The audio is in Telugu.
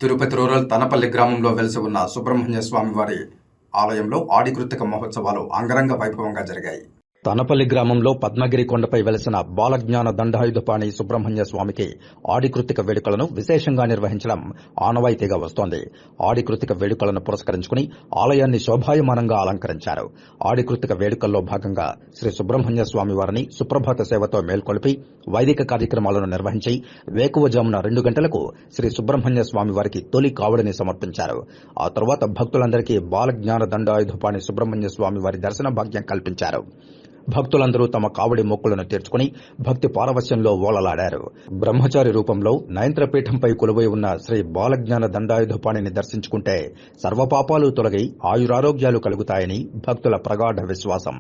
తిరుపతి రూరల్ తనపల్లి గ్రామంలో వెలిసి ఉన్న సుబ్రహ్మణ్య స్వామి వారి ఆలయంలో ఆడి కృత్తిక మహోత్సవాలు అంగరంగ వైభవంగా జరిగాయి. తనపల్లి గ్రామంలో పద్మగిరి కొండపై వెలిసిన బాలజ్ఞాన దండాయుధపాణి సుబ్రహ్మణ్య స్వామికి ఆడి కృత్తిక వేడుకలను విశేషంగా నిర్వహించడం ఆనవాయితీగా వస్తోంది. ఆడి కృత్తిక వేడుకలను పురస్కరించుకుని ఆలయాన్ని శోభాయమానంగా అలంకరించారు. ఆడి కృత్తిక వేడుకల్లో భాగంగా శ్రీ సుబ్రహ్మణ్య స్వామి వారిని సుప్రభాత సేవతో మేల్కొల్పి వైదిక కార్యక్రమాలను నిర్వహించి వేకువజామున 2 గంటలకు శ్రీ సుబ్రహ్మణ్య స్వామి వారికి తొలి కావడిని సమర్పించారు. ఆ తర్వాత భక్తులందరికీ బాలజ్ఞాన దండాయుధపాణి సుబ్రహ్మణ్య స్వామి వారి దర్శన భాగ్యం కల్పించారు. భక్తులందరూ తమ కావడి మొక్కులను తీర్చుకుని భక్తి పారవస్యంలో ఓలలాడారు. బ్రహ్మచారి రూపంలో నయంత్రపీఠంపై కొలువై ఉన్న శ్రీ బాలజ్ఞాన దండాయుధపాణిని దర్శించుకుంటే సర్వపాపాలు తొలగి ఆయురారోగ్యాలు కలుగుతాయని భక్తుల ప్రగాఢ విశ్వాసం.